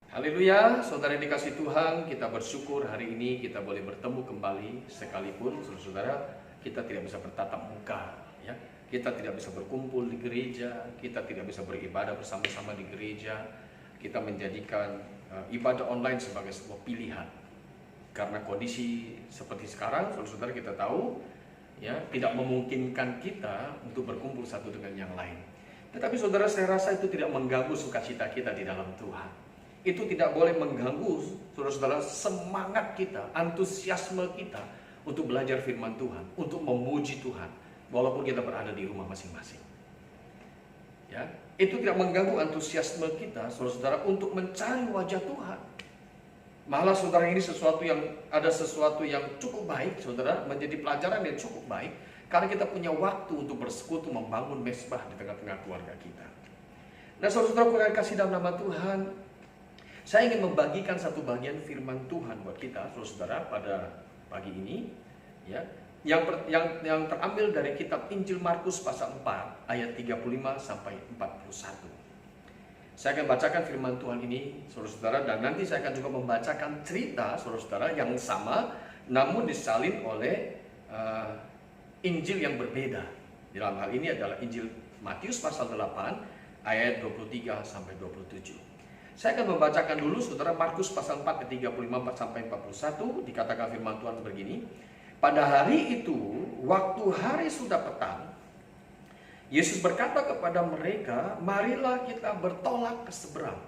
Haleluya, saudara yang dikasih Tuhan, kita bersyukur hari ini kita boleh bertemu kembali sekalipun saudara-saudara kita tidak bisa bertatap muka, ya. Kita tidak bisa berkumpul di gereja, kita tidak bisa beribadah bersama-sama di gereja. Kita menjadikan ibadah online sebagai sebuah pilihan. Karena kondisi seperti sekarang, saudara-saudara kita tahu, ya, tidak memungkinkan kita untuk berkumpul satu dengan yang lain. Tetapi saudara, saya rasa itu tidak mengganggu sukacita kita di dalam Tuhan. Itu tidak boleh mengganggu saudara-saudara semangat kita, antusiasme kita untuk belajar firman Tuhan, untuk memuji Tuhan, walaupun kita berada di rumah masing-masing. Ya, itu tidak mengganggu antusiasme kita, saudara-saudara, untuk mencari wajah Tuhan. Malah saudara, ini ada sesuatu yang cukup baik, saudara, menjadi pelajaran yang cukup baik, karena kita punya waktu untuk bersekutu membangun mezbah di tengah-tengah keluarga kita. Nah, saudara-saudara kasih dalam nama Tuhan, saya ingin membagikan satu bagian firman Tuhan buat kita, saudara, pada pagi ini, ya, yang terambil dari kitab Injil Markus pasal 4 ayat 35 sampai 41. Saya akan bacakan firman Tuhan ini, saudara-saudara, dan nanti saya akan juga membacakan cerita, saudara-saudara, yang sama, namun disalin oleh Injil yang berbeda. Dalam hal ini adalah Injil Matius pasal 8 ayat 23 sampai 27. Saya akan membacakan dulu, saudara, Markus pasal 4 ayat 35 sampai 41. Dikatakan firman Tuhan begini. Pada hari itu, waktu hari sudah petang, Yesus berkata kepada mereka, marilah kita bertolak ke seberang.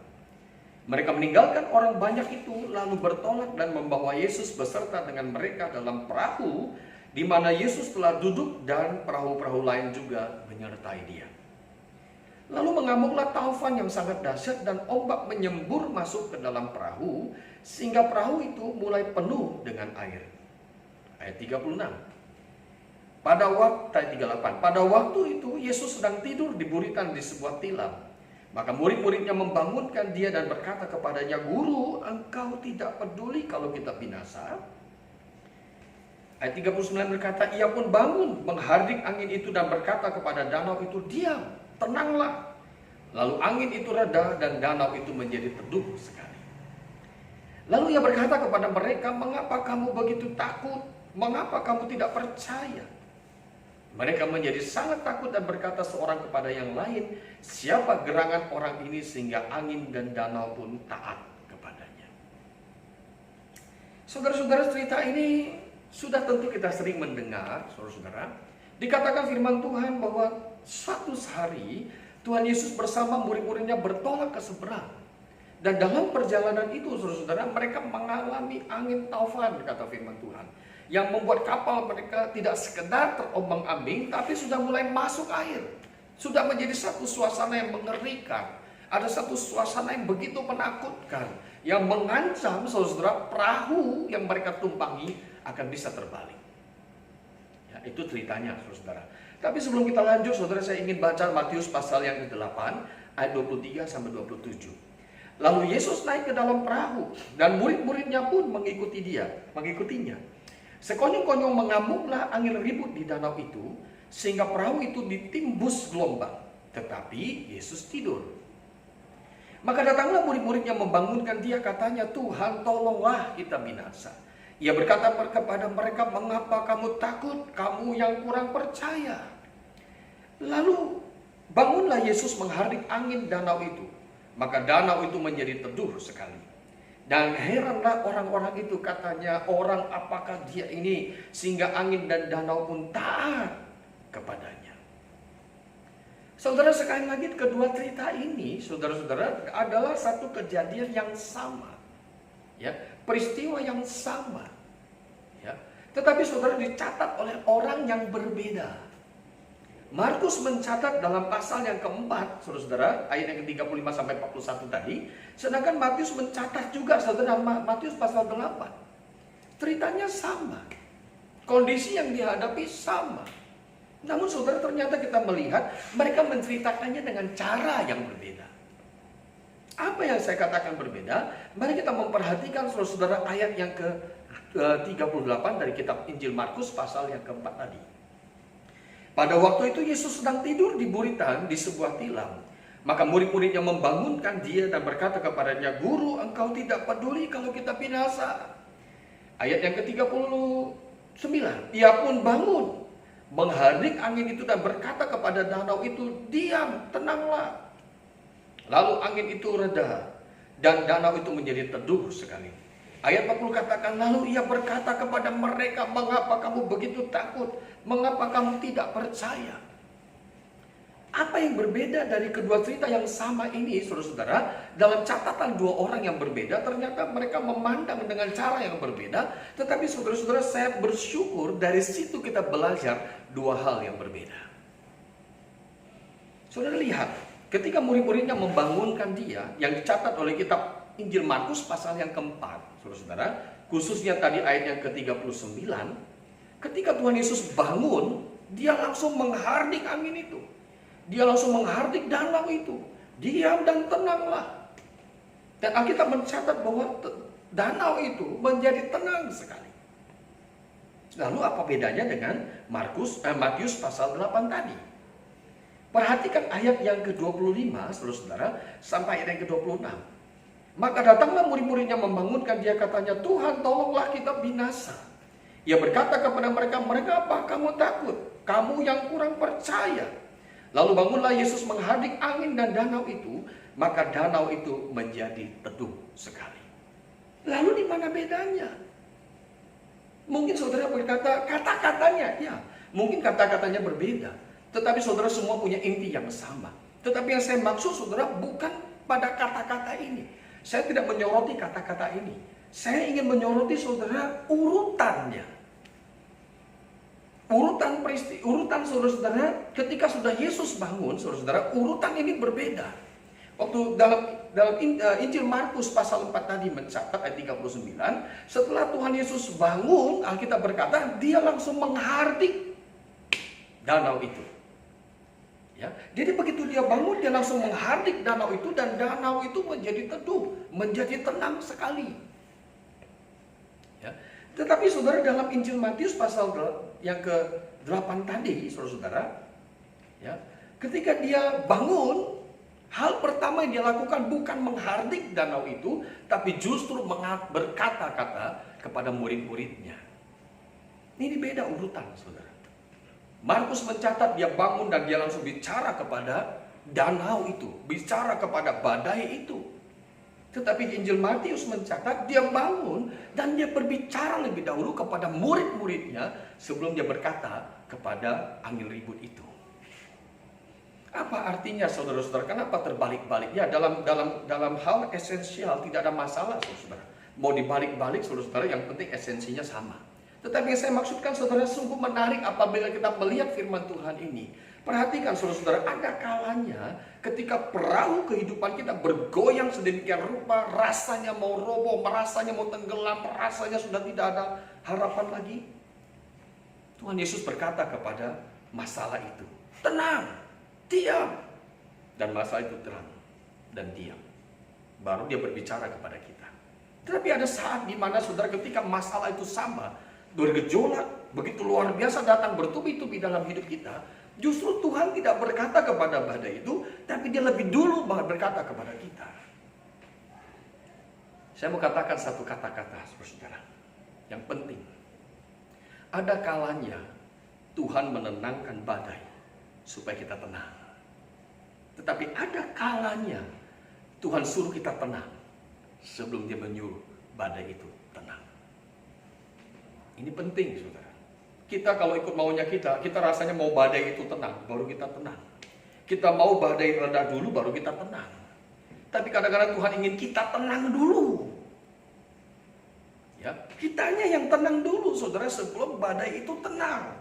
Mereka meninggalkan orang banyak itu, lalu bertolak dan membawa Yesus beserta dengan mereka dalam perahu, di mana Yesus telah duduk dan perahu-perahu lain juga menyertai dia. Lalu mengamuklah taufan yang sangat dahsyat dan ombak menyembur masuk ke dalam perahu, sehingga perahu itu mulai penuh dengan air. Ayat 36. Pada waktu itu Yesus sedang tidur di buritan di sebuah tilam. Maka murid-muridnya membangunkan dia dan berkata kepadanya, Guru, engkau tidak peduli kalau kita binasa? Ayat 39 berkata, ia pun bangun menghardik angin itu dan berkata kepada danau itu, diam, tenanglah. Lalu angin itu reda dan danau itu menjadi teduh sekali. Lalu ia berkata kepada mereka, mengapa kamu begitu takut? Mengapa kamu tidak percaya? Mereka menjadi sangat takut dan berkata seorang kepada yang lain, siapa gerangan orang ini sehingga angin dan danau pun taat kepadanya? Saudara-saudara, cerita ini sudah tentu kita sering mendengar, saudara-saudara. Dikatakan firman Tuhan bahwa suatu hari Tuhan Yesus bersama murid-muridnya bertolak ke seberang. Dan dalam perjalanan itu, saudara-saudara, mereka mengalami angin taufan, kata firman Tuhan, yang membuat kapal mereka tidak sekedar terombang-ambing, tapi sudah mulai masuk air. Sudah menjadi satu suasana yang mengerikan. Ada satu suasana yang begitu menakutkan, yang mengancam, saudara-saudara, perahu yang mereka tumpangi akan bisa terbalik. Ya, itu ceritanya, saudara. Tapi sebelum kita lanjut, saudara, saya ingin baca Matius pasal yang ke-8 ayat 23 sampai 27. Lalu Yesus naik ke dalam perahu dan murid-muridnya pun mengikutinya. Sekonyong-konyong mengamuklah angin ribut di danau itu, sehingga perahu itu ditimbus gelombang. Tetapi Yesus tidur. Maka datanglah murid-muridnya membangunkan dia, katanya, Tuhan, tolonglah kita binasa. Ia berkata kepada mereka, mengapa kamu takut, kamu yang kurang percaya? Lalu bangunlah Yesus menghardik angin danau itu. Maka danau itu menjadi teduh sekali. Dan heranlah orang-orang itu, katanya, orang apakah dia ini sehingga angin dan danau pun taat kepadanya. Saudara, sekali lagi kedua cerita ini, saudara-saudara, adalah satu kejadian yang sama. Ya, peristiwa yang sama. Ya, tetapi saudara, dicatat oleh orang yang berbeda. Markus mencatat dalam pasal yang keempat, saudara-saudara, ayat yang ke-35 sampai 41 tadi. Sedangkan Matius mencatat juga, saudara, Matius pasal 8. Ceritanya sama. Kondisi yang dihadapi sama. Namun saudara, ternyata kita melihat mereka menceritakannya dengan cara yang berbeda. Apa yang saya katakan berbeda? Mari kita memperhatikan, saudara-saudara, ayat yang ke-38 dari kitab Injil Markus pasal yang keempat tadi. Pada waktu itu Yesus sedang tidur di buritan di sebuah tilam. Maka murid-muridnya membangunkan dia dan berkata kepadanya, "Guru, engkau tidak peduli kalau kita binasa." Ayat yang ke-39, ia pun bangun, menghardik angin itu dan berkata kepada danau itu, "Diam, tenanglah." Lalu angin itu reda dan danau itu menjadi teduh sekali. Ayat 40 katakan, lalu ia berkata kepada mereka, "Mengapa kamu begitu takut? Mengapa kamu tidak percaya?" Apa yang berbeda dari kedua cerita yang sama ini, saudara-saudara? Dalam catatan dua orang yang berbeda, ternyata mereka memandang dengan cara yang berbeda. Tetapi saudara-saudara, saya bersyukur dari situ kita belajar dua hal yang berbeda. Saudara lihat, ketika murid-muridnya membangunkan dia, yang dicatat oleh kitab Injil Markus pasal yang keempat, saudara-saudara, khususnya tadi ayat yang ke-39, ketika Tuhan Yesus bangun, dia langsung menghardik angin itu. Dia langsung menghardik danau itu. Diam dan tenanglah. Dan Alkitab mencatat bahwa danau itu menjadi tenang sekali. Lalu apa bedanya dengan Matius pasal 8 tadi? Perhatikan ayat yang ke-25, saudara-saudara, sampai ayat yang ke-26. Maka datanglah murid-muridnya membangunkan dia, katanya, "Tuhan, tolonglah kita binasa." Ia berkata kepada mereka, "Mereka apa kamu takut? Kamu yang kurang percaya." Lalu bangunlah Yesus menghardik angin dan danau itu, maka danau itu menjadi teduh sekali. Lalu di mana bedanya? Mungkin saudara berkata kata-katanya, ya, mungkin kata-katanya berbeda. Tetapi saudara semua punya inti yang sama. Tetapi yang saya maksud saudara bukan pada kata-kata ini. Saya tidak menyoroti kata-kata ini. Saya ingin menyoroti saudara urutannya. Urutan saudara-saudara, ketika sudah Yesus bangun, saudara-saudara, urutan ini berbeda. Waktu dalam Injil Markus pasal 4 tadi mencatat ayat 39, setelah Tuhan Yesus bangun, Alkitab berkata, dia langsung menghardik danau itu. Ya, jadi begitu dia bangun, dia langsung menghardik danau itu, dan danau itu menjadi teduh, menjadi tenang sekali. Ya. Tetapi saudara, dalam Injil Matius pasal yang ke-8 tadi, saudara-saudara, ya, ketika dia bangun, hal pertama yang dia lakukan bukan menghardik danau itu, tapi justru berkata-kata kepada murid-muridnya. Ini beda urutan, saudara. Markus mencatat dia bangun dan dia langsung bicara kepada danau itu, bicara kepada badai itu. Tetapi Injil Matius mencatat dia bangun dan dia berbicara lebih dahulu kepada murid-muridnya sebelum dia berkata kepada angin ribut itu. Apa artinya, saudara-saudara? Kenapa terbalik-balik? Ya, dalam hal esensial tidak ada masalah, saudara. Mau dibalik-balik, saudara-saudara, yang penting esensinya sama. Tetapi yang saya maksudkan, saudara, sungguh menarik apabila kita melihat firman Tuhan ini. Perhatikan, saudara-saudara, ada kalanya ketika perahu kehidupan kita bergoyang sedemikian rupa, rasanya mau roboh, rasanya mau tenggelam, rasanya sudah tidak ada harapan lagi. Tuhan Yesus berkata kepada masalah itu, "Tenang, diam." Dan masalah itu terang dan diam. Baru dia berbicara kepada kita. Tetapi ada saat di mana, saudara, ketika masalah itu sama, bergejolak, begitu luar biasa datang bertubi-tubi dalam hidup kita, justru Tuhan tidak berkata kepada badai itu, tapi dia lebih dulu berkata kepada kita. Saya mau katakan satu kata-kata, saudara, yang penting. Ada kalanya Tuhan menenangkan badai supaya kita tenang. Tetapi ada kalanya Tuhan suruh kita tenang sebelum dia menyuruh badai itu tenang. Ini penting, saudara. Kita kalau ikut maunya kita rasanya mau badai itu tenang, baru kita tenang. Kita mau badai reda dulu, baru kita tenang. Tapi kadang-kadang Tuhan ingin kita tenang dulu. Ya, kitanya yang tenang dulu, saudara, sebelum badai itu tenang.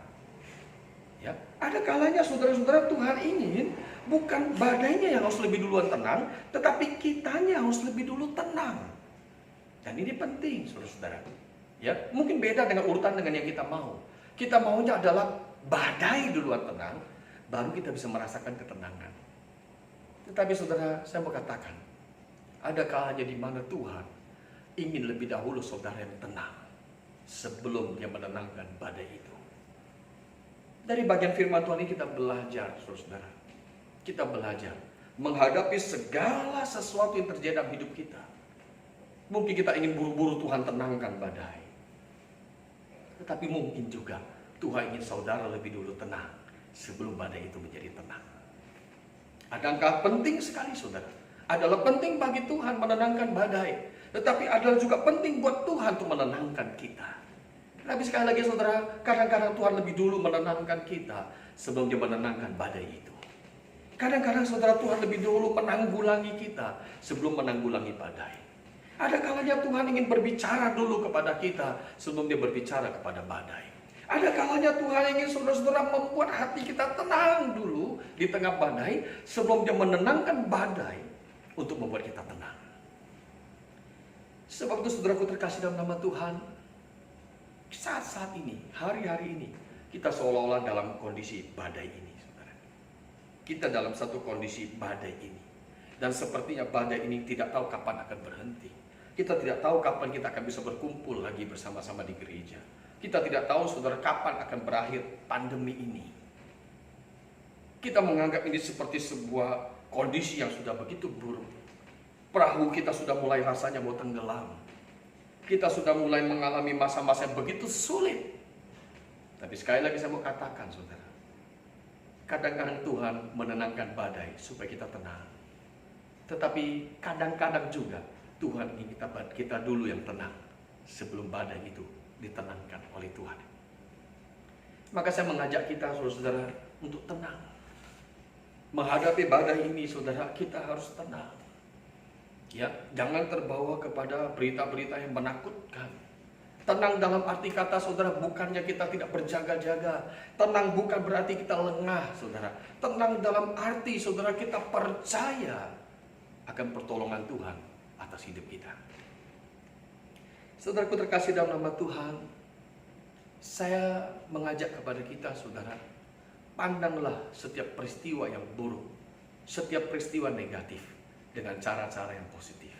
Ya, ada kalanya, saudara-saudara, Tuhan ingin bukan badainya yang harus lebih duluan tenang, tetapi kitanya harus lebih dulu tenang. Dan ini penting, saudara-saudara. Ya, mungkin beda dengan urutan dengan yang kita mau. Kita maunya adalah badai duluan tenang, baru kita bisa merasakan ketenangan. Tetapi saudara, saya mau katakan, ada kalanya di mana Tuhan ingin lebih dahulu saudara yang tenang sebelum dia menenangkan badai itu. Dari bagian firman Tuhan ini kita belajar, saudara. Kita belajar menghadapi segala sesuatu yang terjadi dalam hidup kita. Mungkin kita ingin buru-buru Tuhan tenangkan badai. Tetapi mungkin juga Tuhan ingin saudara lebih dulu tenang sebelum badai itu menjadi tenang. Adakah penting sekali saudara? Adalah penting bagi Tuhan menenangkan badai. Tetapi adalah juga penting buat Tuhan untuk menenangkan kita. Tapi sekali lagi saudara, kadang-kadang Tuhan lebih dulu menenangkan kita sebelum dia menenangkan badai itu. Kadang-kadang saudara, Tuhan lebih dulu menanggulangi kita sebelum menanggulangi badai. Ada kalanya Tuhan ingin berbicara dulu kepada kita sebelum dia berbicara kepada badai. Ada kalanya Tuhan ingin saudara-saudara membuat hati kita tenang dulu di tengah badai sebelum dia menenangkan badai untuk membuat kita tenang. Sebab itu saudaraku terkasih dalam nama Tuhan, saat-saat ini, hari-hari ini, kita seolah-olah dalam kondisi badai ini, saudara. Kita dalam satu kondisi badai ini. Dan sepertinya badai ini tidak tahu kapan akan berhenti. Kita tidak tahu kapan kita akan bisa berkumpul lagi bersama-sama di gereja. Kita tidak tahu saudara kapan akan berakhir pandemi ini. Kita menganggap ini seperti sebuah kondisi yang sudah begitu buruk. Perahu kita sudah mulai rasanya mau tenggelam. Kita sudah mulai mengalami masa-masa yang begitu sulit. Tapi sekali lagi saya mau katakan saudara, kadang-kadang Tuhan menenangkan badai supaya kita tenang. Tetapi kadang-kadang juga Tuhan ingin kita dulu yang tenang sebelum badai itu ditenangkan oleh Tuhan. Maka saya mengajak kita saudara-saudara untuk tenang. Menghadapi badai ini saudara, kita harus tenang. Ya, jangan terbawa kepada berita-berita yang menakutkan. Tenang dalam arti kata saudara, bukannya kita tidak berjaga-jaga. Tenang bukan berarti kita lengah saudara. Tenang dalam arti saudara kita percaya akan pertolongan Tuhan atas hidup kita. Saudaraku terkasih dalam nama Tuhan, saya mengajak kepada kita saudara, pandanglah setiap peristiwa yang buruk, setiap peristiwa negatif dengan cara-cara yang positif.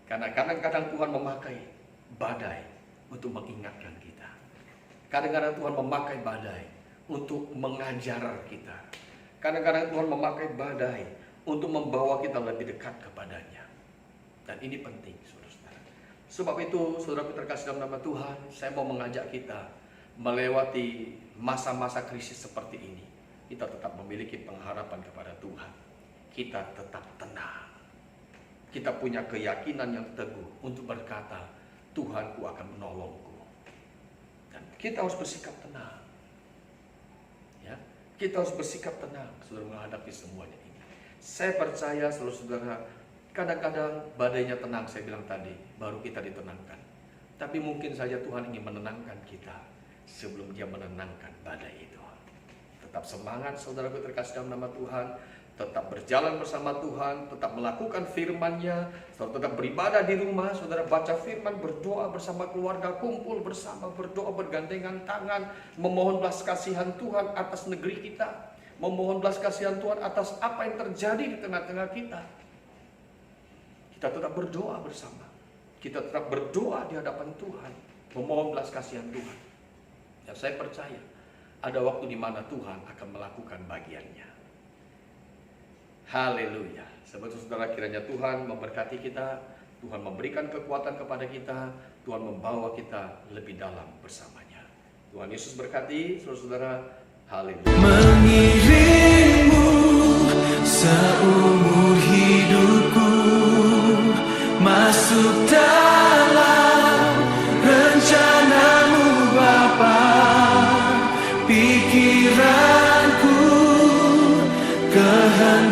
Karena kadang-kadang Tuhan memakai badai untuk mengingatkan kita. Kadang-kadang Tuhan memakai badai untuk mengajar kita. Kadang-kadang Tuhan memakai badai untuk membawa kita lebih dekat kepadanya. Dan ini penting, saudara-saudara. Sebab itu, saudaraku terkasih dalam nama Tuhan, saya mau mengajak kita melewati masa-masa krisis seperti ini. Kita tetap memiliki pengharapan kepada Tuhan. Kita tetap tenang. Kita punya keyakinan yang teguh untuk berkata, Tuhanku akan menolongku. Dan kita harus bersikap tenang. Ya, kita harus bersikap tenang saudara menghadapi semuanya ini. Saya percaya saudara-saudara, kadang-kadang badainya tenang, saya bilang tadi, baru kita ditenangkan. Tapi mungkin saja Tuhan ingin menenangkan kita sebelum dia menenangkan badai itu. Tetap semangat saudaraku terkasih dalam nama Tuhan. Tetap berjalan bersama Tuhan, tetap melakukan firman-Nya, tetap beribadah di rumah, saudara baca firman, berdoa bersama keluarga, kumpul bersama, berdoa bergandengan tangan, memohon belas kasihan Tuhan atas negeri kita, memohon belas kasihan Tuhan atas apa yang terjadi di tengah-tengah kita. Kita tetap berdoa bersama, kita tetap berdoa di hadapan Tuhan, memohon belas kasihan Tuhan. Dan saya percaya, ada waktu di mana Tuhan akan melakukan bagiannya. Haleluya. Sebab itu saudara, kiranya Tuhan memberkati kita, Tuhan memberikan kekuatan kepada kita, Tuhan membawa kita lebih dalam bersamanya. Tuhan Yesus berkati saudara-saudara. Haleluya. Mengiringmu seumur hidupku, masuk dalam rencanamu Bapa. Pikiranku kehendak